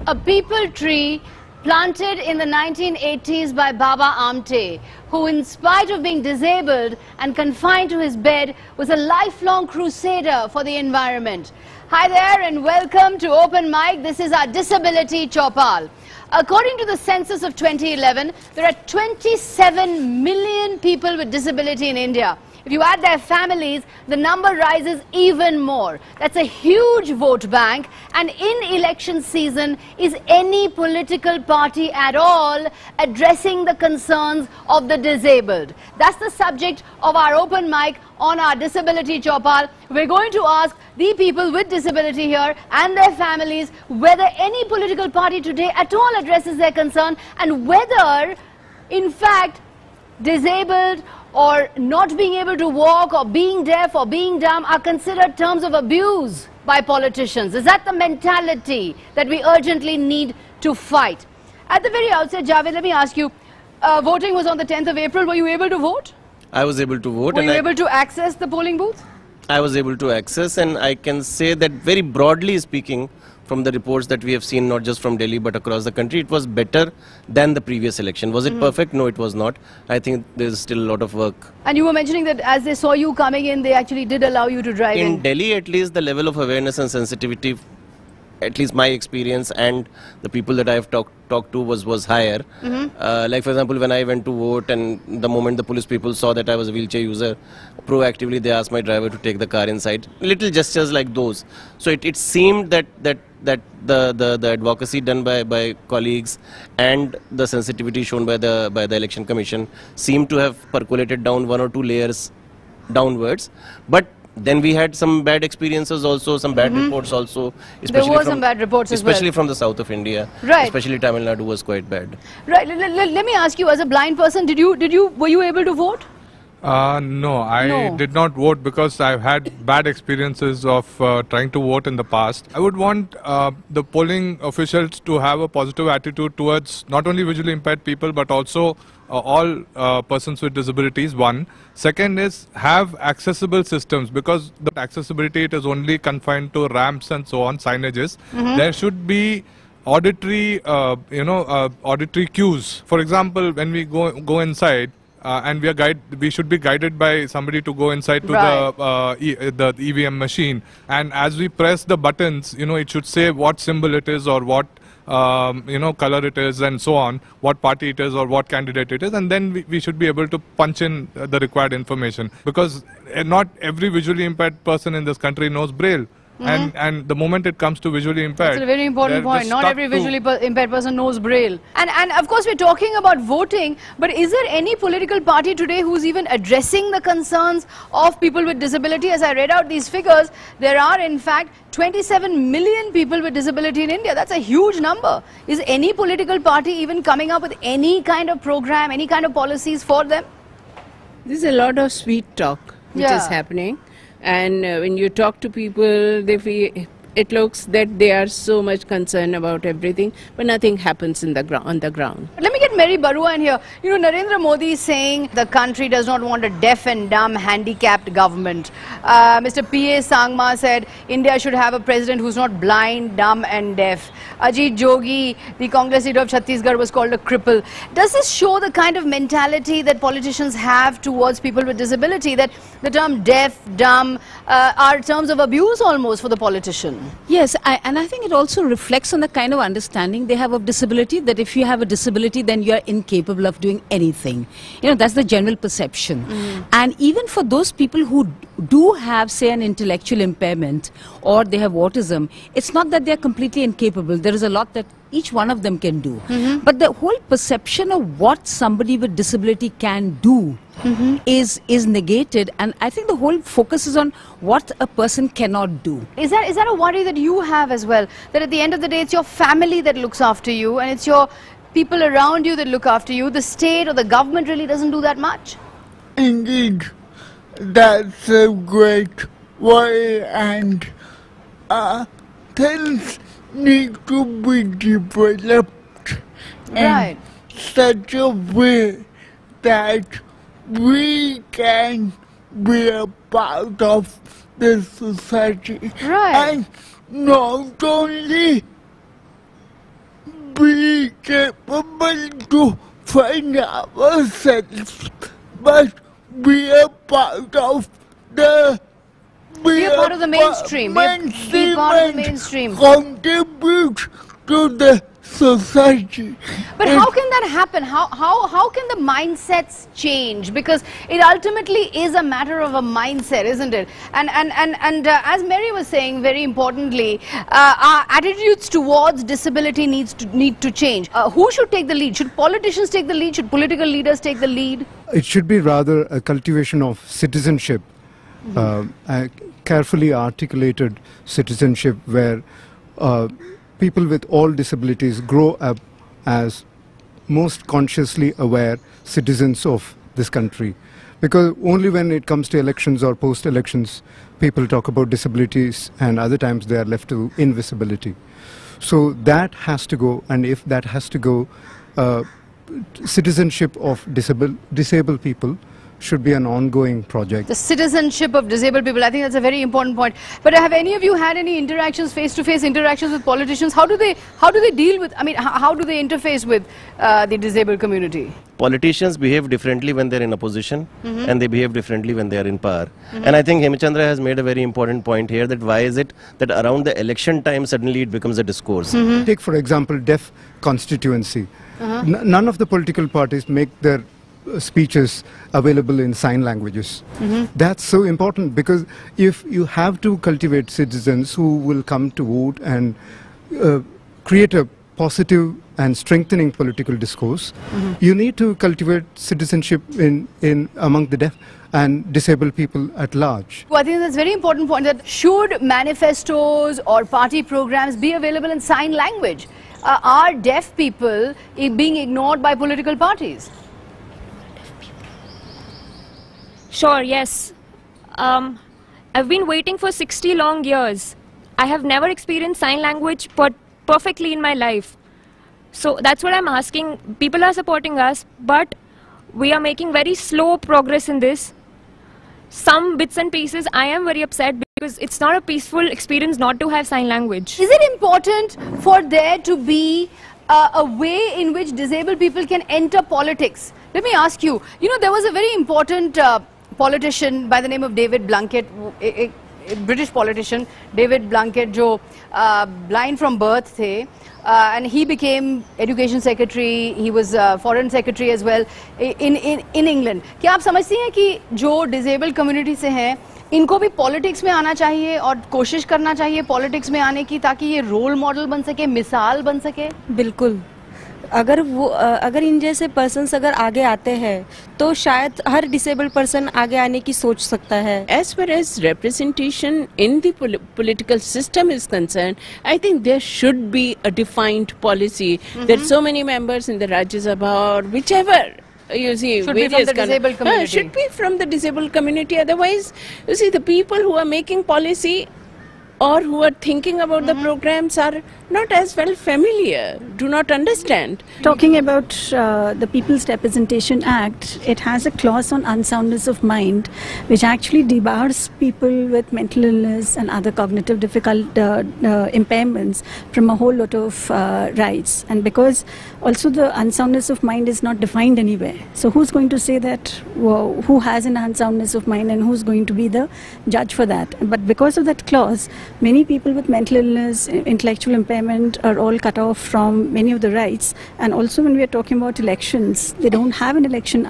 A peepal tree planted in the 1980s by Baba Amte, who in spite of being disabled and confined to his bed was a lifelong crusader for the environment. Hi there and welcome to Open Mic. This is our Disability Chaupal. According to the census of 2011, there are 27 million people with disability in India. If you add their families, the number rises even more. That's a huge vote bank, and in election season, is any political party at all addressing the concerns of the disabled? That's the subject of our open mic on our Disability Chaupal. We're going to ask the people with disability here and their families whether any political party today at all addresses their concern, and whether, in fact, disabled or not being able to walk or being deaf or being dumb are considered terms of abuse by politicians. Is that the mentality that we urgently need to fight? At the very outset, Javed, let me ask you, voting was on the 10th of April. Were you able to vote? I was able to vote. Were you able to access the polling booth? I was able to access, and I can say that very broadly speaking, from the reports that we have seen, not just from Delhi but across the country, it was better than the previous election. Was it perfect? No, it was not. I think there's still a lot of work. And you were mentioning that as they saw you coming in, they actually did allow you to drive in. In Delhi, at least, the level of awareness and sensitivity, at least my experience and the people that I have talked to was higher. Like for example, when I went to vote, and the moment the police people saw that I was a wheelchair user, proactively they asked my driver to take the car inside. Little gestures like those. So it seemed that the advocacy done by colleagues and the sensitivity shown by the Election Commission seemed to have percolated down one or two layers downwards. But then we had some bad experiences also, some bad reports also. There were some bad reports as well. Especially from the south of India. Right. Especially Tamil Nadu was quite bad. Right. Let me ask you, as a blind person, were you able to vote? No, I did not vote because I've had bad experiences of trying to vote in the past. I would want the polling officials to have a positive attitude towards not only visually impaired people but also all persons with disabilities, one. Second is have accessible systems, because the accessibility, it is only confined to ramps and so on, signages. There should be auditory, auditory cues. For example, when we go inside, and we should be guided by somebody to go inside to the EVM machine, and as we press the buttons, it should say what symbol it is or what color it is and so on, what party it is or what candidate it is, and then we should be able to punch in the required information, because not every visually impaired person in this country knows Braille. And the moment it comes to visually impaired, that's a very important point. Not every visually impaired person knows Braille. And of course we're talking about voting, but is there any political party today who's even addressing the concerns of people with disability? As I read out these figures, there are in fact 27 million people with disability in India. That's a huge number. Is any political party even coming up with any kind of program, any kind of policies for them? There's a lot of sweet talk which is happening. And when you talk to people, it looks that they are so much concerned about everything, but nothing happens on the ground. Let me get Mary Barua in here. Narendra Modi is saying the country does not want a deaf and dumb handicapped government. Mr. P.A. Sangma said India should have a president who's not blind, dumb and deaf. Ajit Jogi, the Congress leader of Chhattisgarh, was called a cripple. Does this show the kind of mentality that politicians have towards people with disability, that the term deaf, dumb are terms of abuse almost for the politician? Yes, and I think it also reflects on the kind of understanding they have of disability, that if you have a disability then you are incapable of doing anything. That's the general perception. And even for those people who do have, say, an intellectual impairment or they have autism, it's not that they are completely incapable. There is a lot that each one of them can do. But the whole perception of what somebody with disability can do is negated, and I think the whole focus is on what a person cannot do. Is that a worry that you have as well? That at the end of the day, it's your family that looks after you, and it's your people around you that look after you. The state or the government really doesn't do that much. Indeed, that's a great worry, and things need to be developed in such a way that we can be a part of the society. Right. And not only be capable to find ourselves, but be a part of the Be a part of the mainstream. Be part of the mainstream. Contribute to the society. But how can that happen? How can the mindsets change? Because it ultimately is a matter of a mindset, isn't it? And as Mary was saying, very importantly, our attitudes towards disability need to change. Who should take the lead? Should politicians take the lead? Should political leaders take the lead? It should be rather a cultivation of citizenship, a carefully articulated citizenship where people with all disabilities grow up as most consciously aware citizens of this country. Because only when it comes to elections or post-elections, people talk about disabilities, and other times they are left to invisibility. So that has to go, and if that has to go, citizenship of disabled people should be an ongoing project. The citizenship of disabled people, I think that's a very important point. But have any of you had any interactions, face-to-face interactions with politicians? How do they deal with, I mean, how do they interface with the disabled community? Politicians behave differently when they're in opposition, and they behave differently when they are in power. And I think Hemchandra has made a very important point here, that why is it that around the election time suddenly it becomes a discourse. Take for example deaf constituency. None of the political parties make their speeches available in sign languages. That's so important, because if you have to cultivate citizens who will come to vote and create a positive and strengthening political discourse, you need to cultivate citizenship in among the deaf and disabled people at large. Well, I think that's a very important point, that should manifestos or party programs be available in sign language? Are deaf people being ignored by political parties? Sure, yes. I've been waiting for 60 long years. I have never experienced sign language perfectly in my life. So that's what I'm asking. People are supporting us, but we are making very slow progress in this. Some bits and pieces, I am very upset because it's not a peaceful experience not to have sign language. Is it important for there to be a way in which disabled people can enter politics? Let me ask you, there was a very important politician by the name of David Blunkett, a British politician, David Blunkett, जो blind from birth थे, and he became education secretary, he was foreign secretary as well in England. क्या आप समझती हैं कि जो disabled community से हैं, इनको भी पॉलिटिक्स में आना चाहिए और कोशिश करना चाहिए पॉलिटिक्स में आने की, ताकि ये रोल मॉडल बन सके, मिसाल बन सके? बिल्कुल, अगर इन जैसे पर्सन्स अगर आगे आते हैं तो शायद हर डिसेबल्ड पर्सन आगे आने की सोच सकता है. As far as representation in the political system is concerned, I think there should be a defined policy. There are so many members in the Rajya Sabha or whichever. You see, should be from the disabled community. Should be from the disabled community. Otherwise, you see, the people who are making policy or who are thinking about the programs are not as well familiar, do not understand. Talking about the People's Representation Act, it has a clause on unsoundness of mind, which actually debars people with mental illness and other cognitive impairments from a whole lot of rights. And because also the unsoundness of mind is not defined anywhere. So who's going to say that, who has an unsoundness of mind, and who's going to be the judge for that? But because of that clause, many people with mental illness, intellectual impairment are all cut off from many of the rights. And also when we are talking about elections, they don't have an election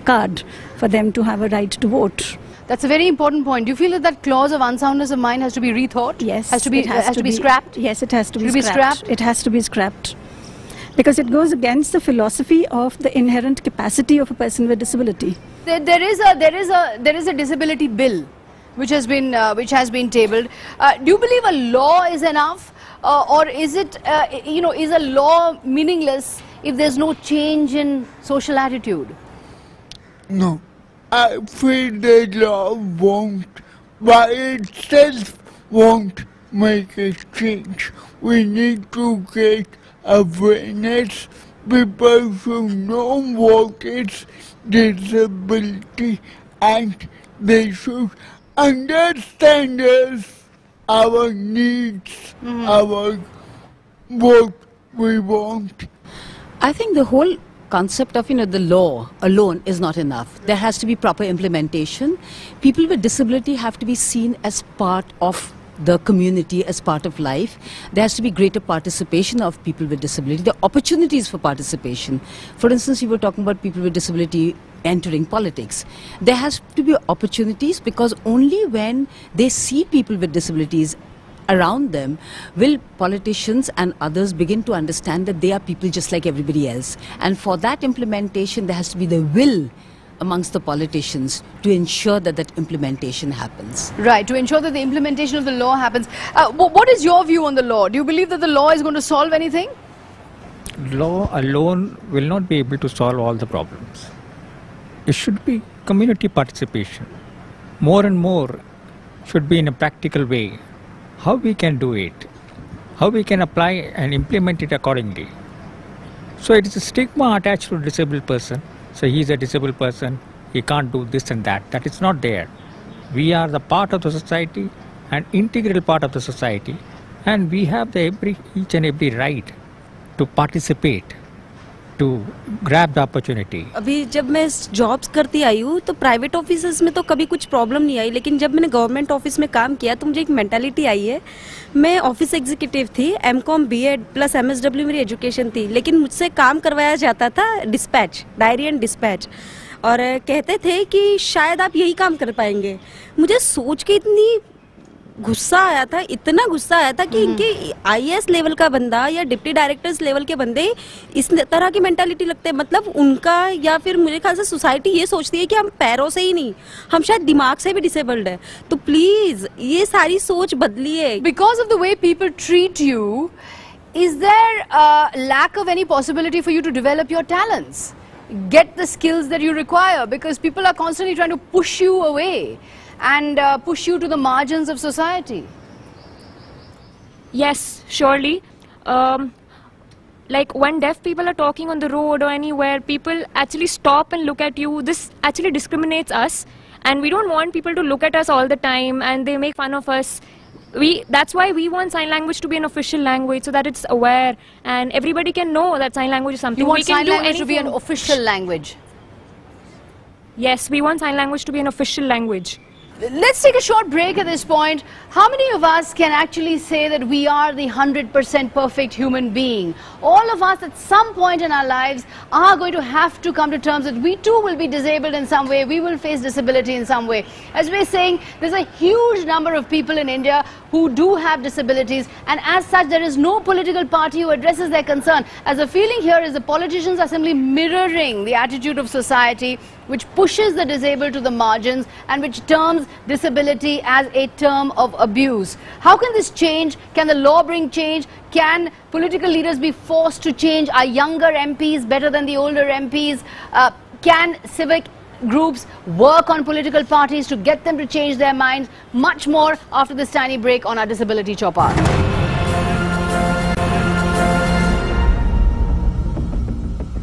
card for them to have a right to vote. That's a very important point. Do you feel that that clause of unsoundness of mind has to be rethought? Yes. Has to be scrapped? Yes, it has to be scrapped. It has to be scrapped. Because it goes against the philosophy of the inherent capacity of a person with disability. There is a disability bill which has been tabled. Do you believe a law is enough, or is it is a law meaningless if there's no change in social attitude? No, I feel the law by itself won't make a change. We need to get awareness. People should know what is disability, and they should understand us, our needs, our what we want. I think the whole concept of the law alone is not enough. There has to be proper implementation. People with disability have to be seen as part of the community, as part of life. There has to be greater participation of people with disability, the opportunities for participation. For instance, you were talking about people with disability entering politics. There has to be opportunities, because only when they see people with disabilities around them will politicians and others begin to understand that they are people just like everybody else. And for that implementation, there has to be the will amongst the politicians to ensure that that implementation happens. Right, to ensure that the implementation of the law happens. What is your view on the law? Do you believe that the law is going to solve anything? Law alone will not be able to solve all the problems. It should be community participation. More and more should be in a practical way. How we can do it, how we can apply and implement it accordingly. So it is a stigma attached to a disabled person. So he is a disabled person, he can't do this and that. That is not there. We are the part of the society, an integral part of the society, and we have each and every right to participate, to grab the opportunity. अभी जब मैं jobs करती आई हूँ तो private offices में तो कभी कुछ प्रॉब्लम नहीं आई, लेकिन जब मैंने गवर्नमेंट ऑफिस में काम किया तो मुझे एक मेंटालिटी आई है. मैं ऑफिस एग्जीक्यूटिव थी, एमकॉम बीएड प्लस एमएसडब्ल्यू मेरी एजुकेशन थी, लेकिन मुझसे काम करवाया जाता था डिस्पैच, डायरी एंड डिस्पैच, और कहते थे कि शायद आप यही काम कर पाएंगे. मुझे सोच के इतनी गुस्सा आया था, इतना गुस्सा आया था कि इनके आईएएस लेवल का बंदा या डिप्टी डायरेक्टर्स लेवल के बंदे इस तरह की मेंटालिटी लगते हैं. मतलब उनका, या फिर मेरे ख्याल से सोसाइटी ये सोचती है कि हम पैरों से ही नहीं, हम शायद दिमाग से भी डिसेबल्ड है. तो प्लीज ये सारी सोच बदलिए. Because of the way people treat you, is there a lack of any possibility for you to develop your talents, get the skills that you require? Because people are constantly trying to push you away and push you to the margins of society. Yes, surely. Like when deaf people are talking on the road or anywhere, people actually stop and look at you. This actually discriminates us, and we don't want people to look at us all the time and they make fun of us. That's why we want sign language to be an official language, so that it's aware and everybody can know that sign language is something You want we can sign do language to be an anything. official language? Yes, we want sign language to be an official language. Let's take a short break at this point. How many of us can actually say that we are the 100% perfect human being? All of us at some point in our lives are going to have to come to terms that we too will be disabled in some way, we will face disability in some way. As we're saying, there's a huge number of people in India who do have disabilities, and as such there is no political party who addresses their concern. As the feeling here is the politicians are simply mirroring the attitude of society, which pushes the disabled to the margins and which terms disability as a term of abuse. How can this change? Can the law bring change? Can political leaders be forced to change? Are younger MPs better than the older MPs? Can civic groups work on political parties to get them to change their minds? Much more after this tiny break on our Disability Chopar.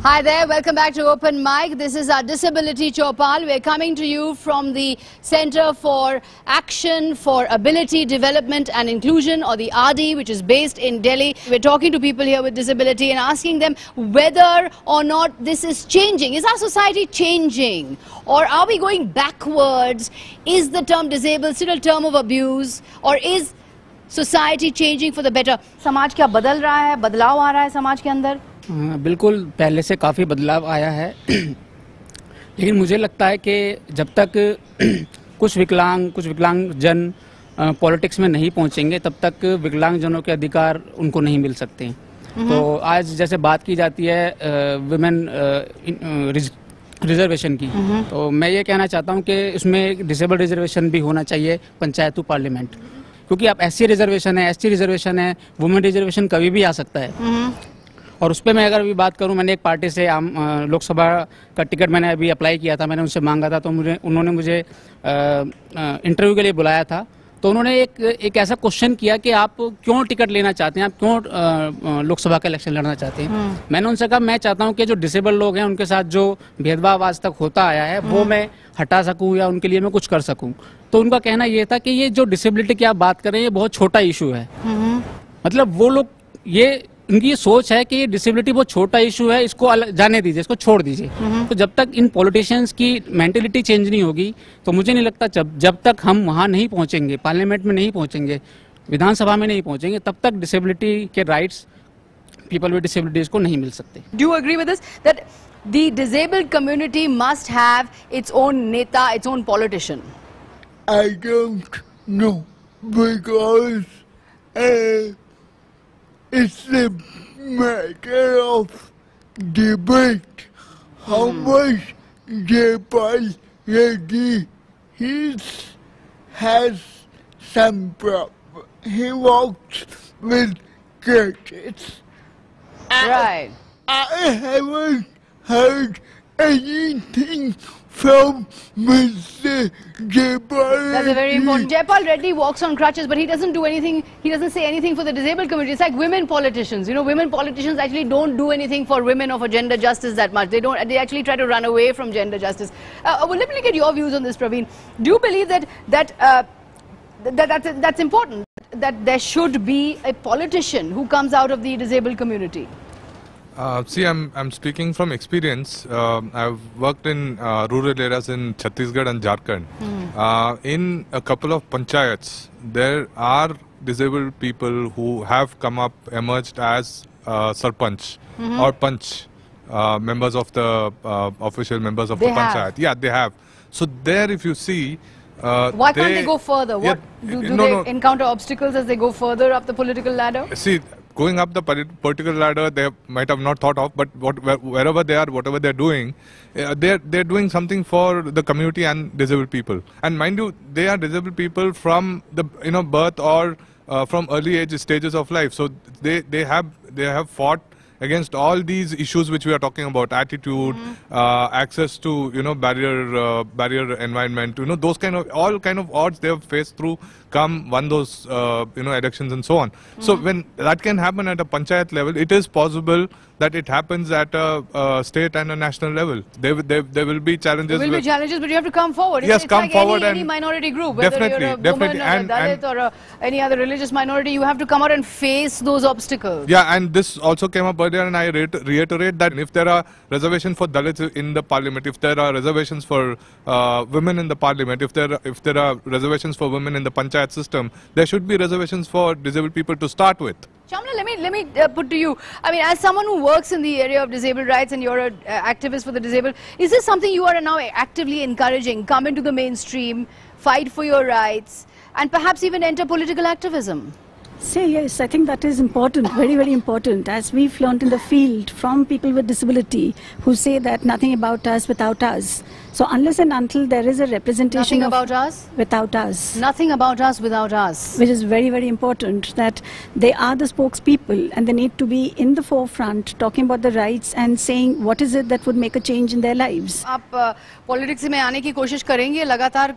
Hi there, welcome back to Open Mic. This is our Disability Chopal. We're coming to you from the Center for Action for Ability Development and Inclusion, or the ADI, which is based in Delhi. We're talking to people here with disability and asking them whether or not this is changing. Is our society changing? Or are we going backwards? Is the term disabled still a term of abuse? Or is society changing for the better? समाज क्या बदल रहा है? बदलाव आ रहा है समाज के अंदर? बिल्कुल पहले से काफ़ी बदलाव आया है लेकिन मुझे लगता है कि जब तक कुछ विकलांग जन पॉलिटिक्स में नहीं पहुंचेंगे तब तक विकलांग जनों के अधिकार उनको नहीं मिल सकते. तो आज जैसे बात की जाती है वुमेन रिजर्वेशन की, तो मैं ये कहना चाहता हूं कि इसमें डिसेबल रिजर्वेशन भी होना चाहिए पंचायत टू पार्लियामेंट, क्योंकि आप एससी रिजर्वेशन है, एसटी रिजर्वेशन है, वुमेन रिजर्वेशन कभी भी आ सकता है. और उस पर मैं अगर अभी बात करूं, मैंने एक पार्टी से लोकसभा का टिकट मैंने अभी अप्लाई किया था, मैंने उनसे मांगा था, तो उन्होंने मुझे इंटरव्यू के लिए बुलाया था. तो उन्होंने एक ऐसा क्वेश्चन किया कि आप क्यों टिकट लेना चाहते हैं, आप क्यों लोकसभा का इलेक्शन लड़ना चाहते हैं. मैंने उनसे कहा मैं चाहता हूं कि जो डिसेबल लोग हैं उनके साथ जो भेदभाव आज तक होता आया है वो मैं हटा सकूं या उनके लिए मैं कुछ कर सकूं. तो उनका कहना ये था कि ये जो डिसेबिलिटी की आप बात कर रहे हैं ये बहुत छोटा इशू है. मतलब वो लोग ये उनकी ये सोच है कि डिसेबिलिटी बहुत छोटा इशू है, इसको जाने दीजिए, इसको छोड़ दीजिए। तो जब तक इन पॉलिटिशियंस की मेंटेलिटी चेंज नहीं होगी तो मुझे नहीं लगता जब तक हम वहाँ नहीं पहुँचेंगे, पार्लियामेंट में नहीं पहुँचेंगे, विधानसभा में नहीं पहुँचेंगे, तब तक डिसेबिलिटी के राइट्स पीपल विद डिसेबिलिटीज को नहीं मिल सकते। Do you agree with this that the disabled community must have its own neta, its own politician? I don't know because it's a matter of debate how much Jayapal Reddy has some problem. He works with churches. Right. I haven't heard anything from Mr. Jayapal. That's a very important. Jayapal Reddy walks on crutches, but he doesn't do anything. He doesn't say anything for the disabled community. It's like women politicians. You know, women politicians actually don't do anything for women or for gender justice that much. They don't. They actually try to run away from gender justice. Well, let me get your views on this, Praveen. Do you believe that's important? That there should be a politician who comes out of the disabled community? See, I'm speaking from experience. I've worked in rural areas in Chhattisgarh and Jharkhand. In a couple of panchayats, there are disabled people who have come up, emerged as sarpanch or panch, members of the official members of the panchayat. Yeah, they have. So there, if you see. Why can't they go further? What do they encounter obstacles as they go further up the political ladder? See, going up the political ladder, they might have not thought of, but wherever they are, whatever they're doing, they're doing something for the community and disabled people. And mind you, they are disabled people from the birth or from early age stages of life. So they have fought against all these issues which we are talking about: attitude, access to barrier environment, those all kind of odds they have faced through, won those elections and so on. So when that can happen at a panchayat level, it is possible that it happens at a state and a national level. There will be challenges. There will be challenges, but you have to come forward. Yes, it's come like forward any minority group, whether definitely, you're a woman or a Dalit or any other religious minority, you have to come out and face those obstacles. Yeah, and this also came up earlier, and I reiterate that if there are reservations for Dalits in the parliament, if there are reservations for women in the parliament, if there are reservations for women in the panchayat system, there should be reservations for disabled people to start with. Shamla, let me put to you, I mean, as someone who works in the area of disabled rights and you're an activist for the disabled, is this something you are now actively encouraging? Come into the mainstream, fight for your rights, and perhaps even enter political activism? Say yes, I think that is important, very, very important. As we've learned in the field from people with disability who say that nothing about us without us. So unless and until there is a representation nothing about us? Without us. Nothing about us without us. Which is very, very important, that they are the spokespeople and they need to be in the forefront talking about the rights and saying what is it that would make a change in their lives. आप politics में आने की कोशिश करेंगे, लगातार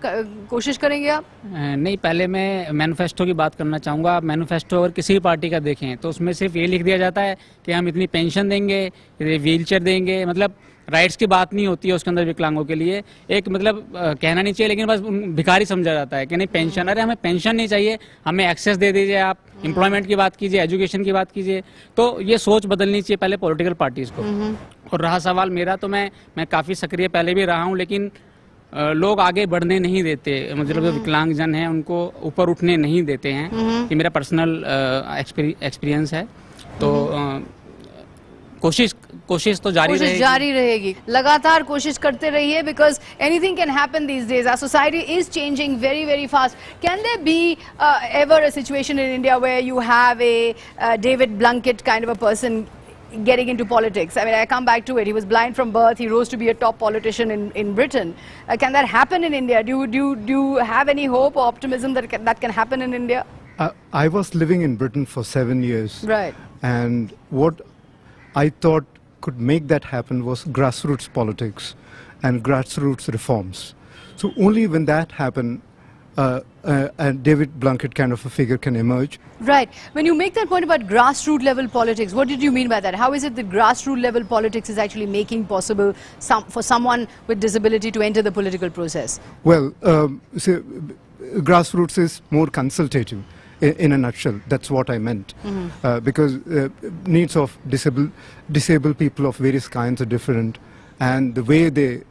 कोशिश करेंगे आप? नहीं, पहले मैं मैनिफेस्टो की बात करना चाहूँगा। मैनिफेस्टो अगर किसी पार्टी का देखें तो उसमें सिर्फ ये लिख दिया जाता है कि हम इतनी पेंशन देंगे, व्हील चेयर देंगे, मतलब राइट्स की बात नहीं होती है उसके अंदर विकलांगों के लिए। एक मतलब कहना नहीं चाहिए, लेकिन बस भिखारी समझा जाता है कि नहीं पेंशन, अरे हमें पेंशन नहीं चाहिए, हमें एक्सेस दे दीजिए, आप एम्प्लॉयमेंट की बात कीजिए, एजुकेशन की बात कीजिए। तो ये सोच बदलनी चाहिए पहले पॉलिटिकल पार्टीज को। और रहा सवाल मेरा, तो मैं काफ़ी सक्रिय पहले भी रहा हूँ, लेकिन लोग आगे बढ़ने नहीं देते, मतलब जो विकलांग जन हैं उनको ऊपर उठने नहीं देते हैं। ये मेरा पर्सनल एक्सपीरियंस है। तो कोशिश तो जारी रहेगी, लगातार कोशिश करते रहिए, because anything can happen these days. Our society is changing very, very fast. Can there be ever a situation in India where you have a David Blunkett kind of a person getting into politics? I mean, I come back to it. He was blind from birth. He rose to be a top politician in Britain. Can that happen in India? Do you have any hope or optimism that can happen in India? I was living in Britain for 7 years. Right. And what I thought could make that happen was grassroots politics and grassroots reforms. So only when that happened, a David Blunkett kind of a figure can emerge. Right. When you make that point about grassroots level politics, what did you mean by that? How is it that grassroots level politics is actually making possible for someone with disability to enter the political process? Well, grassroots is more consultative. in a nutshell. That's what I meant. Because needs of disabled people of various kinds are different, and the way they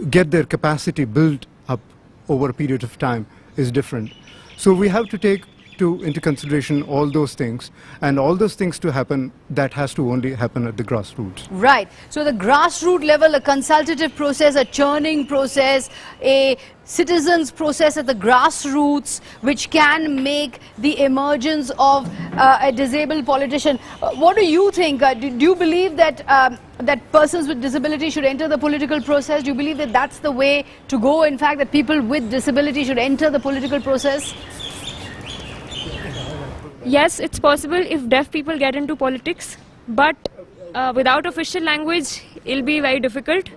get their capacity built up over a period of time is different. So we have to take into consideration all those things, and all those things to happen, that has to only happen at the grassroots. Right. So the grassroots level, a consultative process, a churning process, a citizens process at the grassroots, which can make the emergence of a disabled politician. What do you think? Do you believe that that persons with disability should enter the political process? Do you believe that that's the way to go, in fact, that people with disability should enter the political process? Yes, it's possible if deaf people get into politics, but without official language, it'll be very difficult.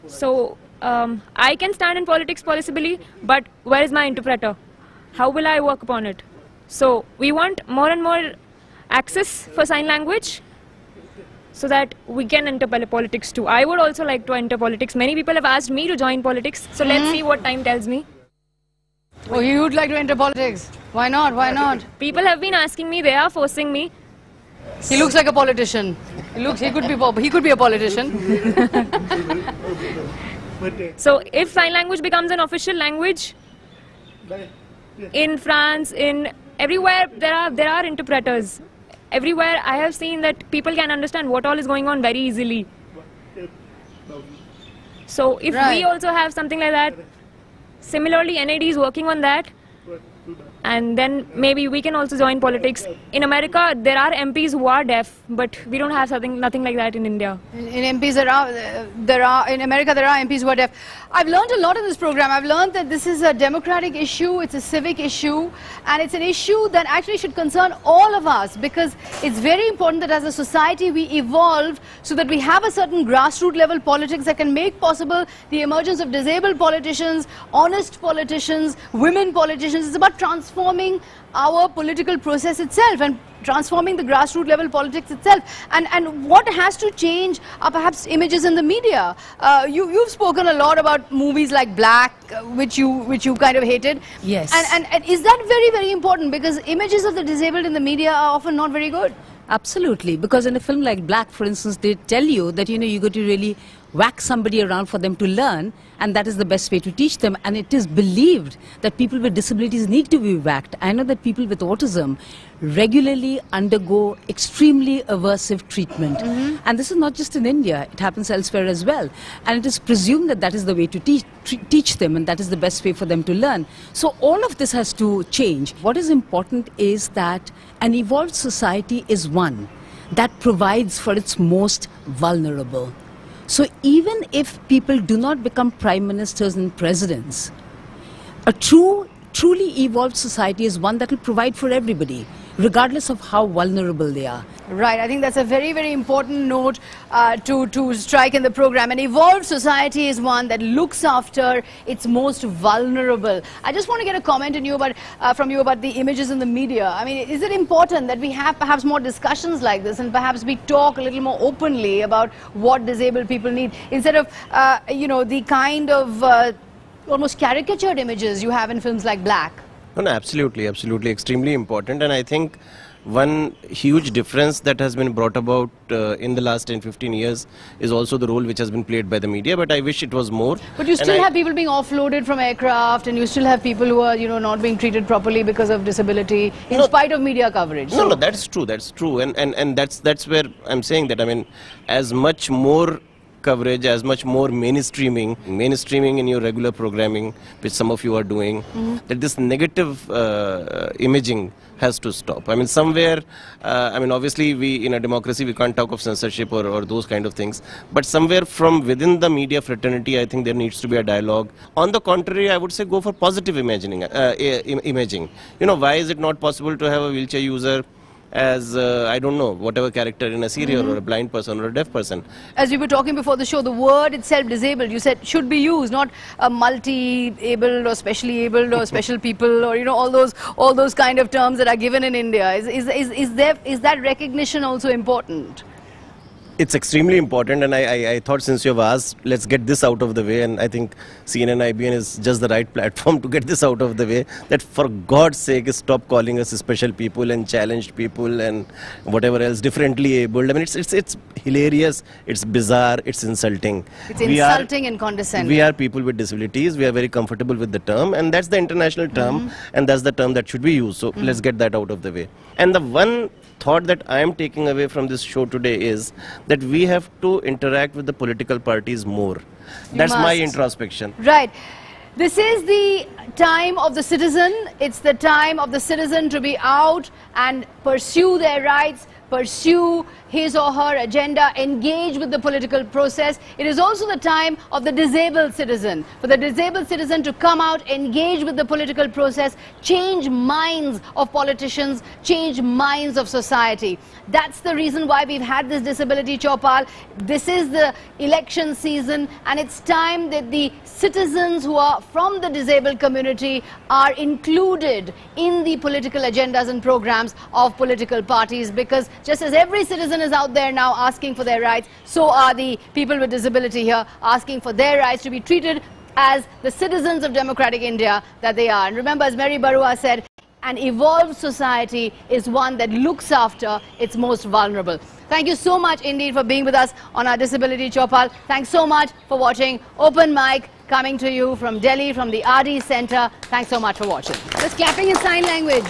So I can stand in politics possibly, but where is my interpreter? How will I work upon it? So we want more and more access for sign language so that we can enter politics too. I would also like to enter politics. Many people have asked me to join politics, so let's see what time tells me. Oh, you would like to enter politics? Why not? Why not? People have been asking me, they are forcing me. He looks like a politician. He could be a politician. So if sign language becomes an official language, in France, in everywhere there are interpreters. Everywhere I have seen that people can understand what all is going on very easily. So if we also have something like that, similarly NID is working on that, and then maybe we can also join politics. In America there are MPs who are deaf, but we don't have nothing like that in India. In America there are MPs who are deaf. I've learned a lot in this program. I've learned that this is a democratic issue, it's a civic issue, and it's an issue that actually should concern all of us, because it's very important that as a society we evolve so that we have a certain grassroots level politics that can make possible the emergence of disabled politicians, honest politicians, women politicians. It's about transforming our political process itself and transforming the grassroots level politics itself. And what has to change are perhaps images in the media. You've spoken a lot about movies like Black, which you kind of hated. Yes. And is that very, very important? Because images of the disabled in the media are often not very good. Absolutely, because in a film like Black, for instance, they tell you that, you got to really whack somebody around for them to learn, and that is the best way to teach them. And it is believed that people with disabilities need to be whacked. I know that people with autism regularly undergo extremely aversive treatment. And this is not just in India, it happens elsewhere as well. And it is presumed that that is the way to teach them, and that is the best way for them to learn. So all of this has to change. What is important is that an evolved society is one that provides for its most vulnerable. So even if people do not become prime ministers and presidents, a truly evolved society is one that will provide for everybody, regardless of how vulnerable they are. Right, I think that's a very, very important note to strike in the program. An evolved society is one that looks after its most vulnerable. I just want to get a comment from you about the images in the media. I mean, is it important that we have perhaps more discussions like this, and perhaps we talk a little more openly about what disabled people need, instead of, the kind of almost caricatured images you have in films like Black? No, absolutely, extremely important. And I think one huge difference that has been brought about in the last 10-15 years is also the role which has been played by the media, but I wish it was more. But you still have people being offloaded from aircraft, and you still have people who are, not being treated properly because of disability, in spite of media coverage. No, that's true, and that's where I'm saying that, I mean, as much more coverage, as much more mainstreaming in your regular programming, which some of you are doing, that this negative imaging has to stop. I mean, somewhere, obviously we, in a democracy, we can't talk of censorship or those kind of things, but somewhere from within the media fraternity, I think there needs to be a dialogue. On the contrary, I would say go for positive imaging. Why is it not possible to have a wheelchair user as, I don't know, whatever character in a serial, or a blind person or a deaf person? As we were talking before the show, the word itself, disabled, you said should be used, not multi-abled or specially abled or special people, or all those kind of terms that are given in India. Is that recognition also important? It's extremely important, and I thought since you have asked, let's get this out of the way, and I think CNN IBN is just the right platform to get this out of the way, that for God's sake stop calling us special people and challenged people and whatever else, differently abled. I mean, it's hilarious, it's bizarre, it's insulting. It's insulting and condescending. We are people with disabilities, we are very comfortable with the term, and that's the international term, and that's the term that should be used, so let's get that out of the way. And the one thought that I am taking away from this show today is that we have to interact with the political parties more. That's my introspection. Right. This is the time of the citizen. It's the time of the citizen to be out and pursue their rights, pursue his or her agenda, engage with the political process. It is also the time of the disabled citizen, for the disabled citizen to come out, engage with the political process, change minds of politicians, change minds of society. That's the reason why we've had this Disability Chaupal. This is the election season, and it's time that the citizens who are from the disabled community are included in the political agendas and programs of political parties, because just as every citizen is out there now asking for their rights, so are the people with disability here asking for their rights to be treated as the citizens of democratic India that they are. And remember, as Mary Barua said, an evolved society is one that looks after its most vulnerable. Thank you so much indeed for being with us on our Disability Chaupal. Thanks so much for watching Open Mic, coming to you from Delhi, from the RD Center. Thanks so much for watching. Just clapping in sign language.